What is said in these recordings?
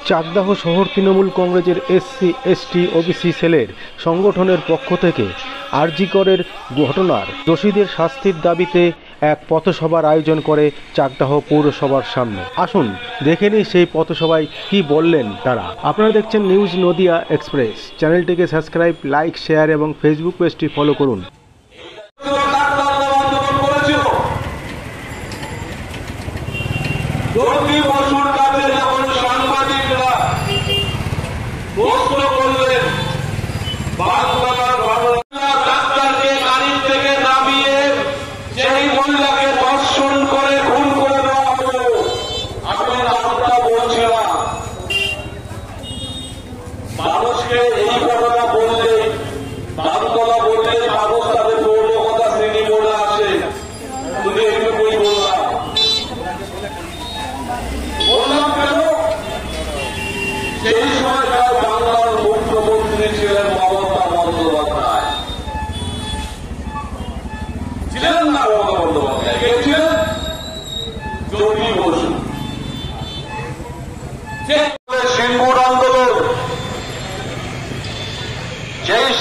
চাকদাহ শহর তৃণমূল কংগ্রেসের SC ST OBC সেলের সংগঠনের পক্ষ থেকে আরজি করের ঘটনার দোষীদের শাস্তির দাবিতে এক পথসভার আয়োজন করে চাকদাহ পৌরসভার সামনে। আসুন দেখে নিই সেই পথসভায় কি বললেন তারা। আপনারা দেখছেন নিউজ নদিয়া এক্সপ্রেস। চ্যানেলটিকে সাবস্ক্রাইব, লাইক, শেয়ার এবং ফেসবুক পেজটি ফলো করুন।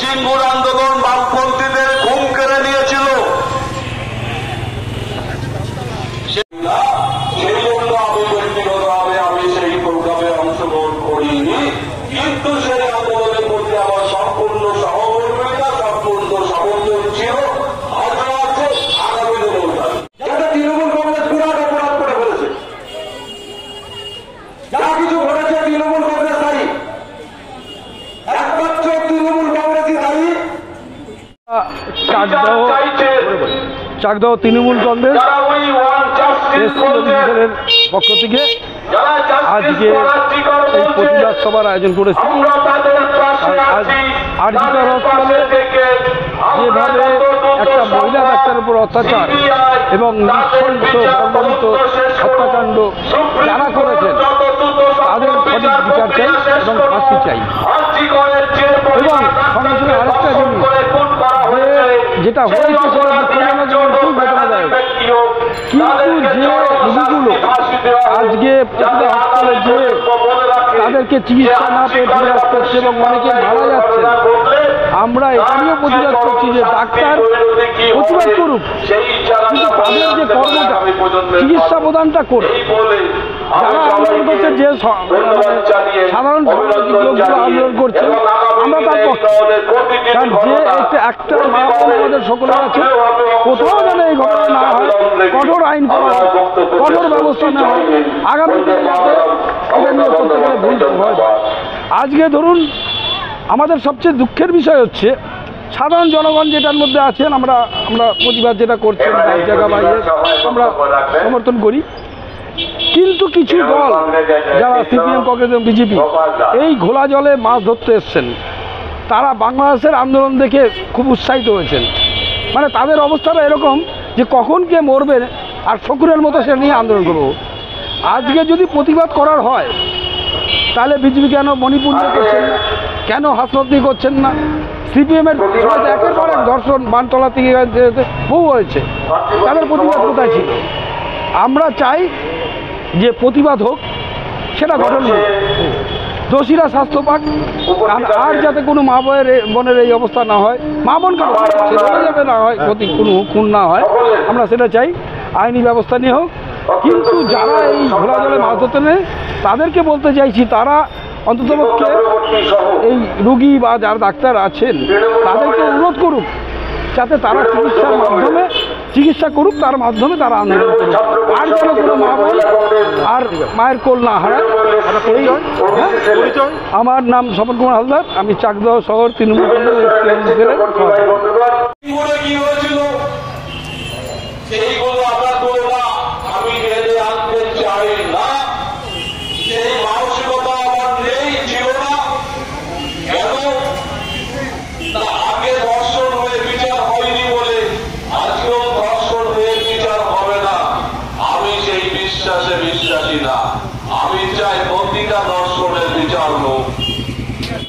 সিঙ্গুর আন্দোলন বামপন্থীদের ঘুম কেড়ে নিয়েছিল, সেই জন্য আমি ব্যক্তিগতভাবে আমি সেই প্রোগ্রামে অংশগ্রহণ করিনি, কিন্তু সেই আন্দোলনের প্রতি আমার সম্পূর্ণ সহমর্মিতা, সম্পূর্ণ সমর্থন ছিল, আজও আছে, আগামী দিনেও থাকবে। যাতে তৃণমূল কংগ্রেস বিরাট অপরাধ করে ফেলেছে, যা কিছু ঘটেছে তৃণমূল কংগ্রেস দায়ী, একমাত্র তৃণমূল কংগ্রেসই দায়ী। চাকদাহ তৃণমূল কংগ্রেস এসসি পক্ষ থেকে আজকে এই প্রতিবাদ সভার আয়োজন করেছি। আরজিকর হসপিটালে যেভাবে একটা মহিলা ডাক্তারের উপর অত্যাচার এবং নৃশংস বর্বরিত হত্যাকাণ্ড যারা করেছেন তাদের সঠিক বিচার চাই এবং ফাঁসি চাই। এবং সঙ্গে সঙ্গে আরেকটা জিনিস যেটা হয়েছে সেটা দুঃখজনক এবং খুব বেদনাদায়ক, কিন্তু যে রোগীগুলো আজকে হসপিটালে যে তাদেরকে চিকিৎসা না পেয়ে ফিরে আসতে হচ্ছে এবং অনেকে মারা যাচ্ছে, আমরা এখানেও প্রতিবাদ করছি যে ডাক্তার প্রতিবাদ করুক, কিন্তু তাদের যে কর্মটা চিকিৎসা প্রদানটা করে যারা আন্দোলন করছে, যে সাধারণ লোকগুলো আন্দোলন করছে, আমরা তার পক্ষে। কারণ যে একটা মা আমাদের সকলের আছে, কোথাও যেন এই ঘটনা না হয়, কঠোর আইন করা হয়, কঠোর ব্যবস্থা নেওয়া হয়, আগামী দিনে যাতে এটা নিয়ে করতে গেলে ভুল হয়। আজকে ধরুন আমাদের সবচেয়ে দুঃখের বিষয় হচ্ছে সাধারণ জনগণ যেটার মধ্যে আছেন, আমরা প্রতিবাদ যেটা করছেন এক জায়গা বাইরে আমরা সমর্থন করি, কিন্তু কিছু দল যারা সিপিএম, কংগ্রেস এবং বিজেপি এই ঘোলা জলে মাছ ধরতে এসছেন, তারা বাংলাদেশের আন্দোলন দেখে খুব উৎসাহিত হয়েছেন। মানে তাদের অবস্থাটা এরকম যে কখন কে মরবে আর শকুরের মতো সে নিয়ে আন্দোলন করব। আজকে যদি প্রতিবাদ করার হয় তাহলে বিজেপি কেন মণিপুর নিয়ে করছেন না, কেন হাসপাতাল নিয়ে করছেন না? সিপিএমের একের পর এক ধর্ষণ বানতলা থেকে বহু হয়েছে, তাদের প্রতিবাদ কোথায় ছিল? আমরা চাই যে প্রতিবাদ হোক, সেটা গঠন হোক, দোষীরা শাস্তি পাক, আর যাতে কোনো মা বোনের এই অবস্থা না হয়, মা বোন কেন যাতে না হয়, কোনো খুন না হয়, আমরা সেটা চাই। আইনি ব্যবস্থা নিয়ে হোক, কিন্তু যারা এই ঘোলা জলে মাছ ধরতে নেই তাদেরকে বলতে চাইছি, তারা অন্ততপক্ষে এই রুগী বা যারা ডাক্তার আছেন তাদেরকে অনুরোধ করুক যাতে তারা চিকিৎসা করুক, তার মাধ্যমে তারা আন্দোলন করুক, আর যেন কোনো মা বোন আর মায়ের কোল না হারায়। আমার নাম স্বপন কুমার হালদার, আমি চাকদাহ শহর তৃণমূল কংগ্রেসের বিশ্বাসী না, আমি চাই প্রতিটা দর্শনের বিচার হোক।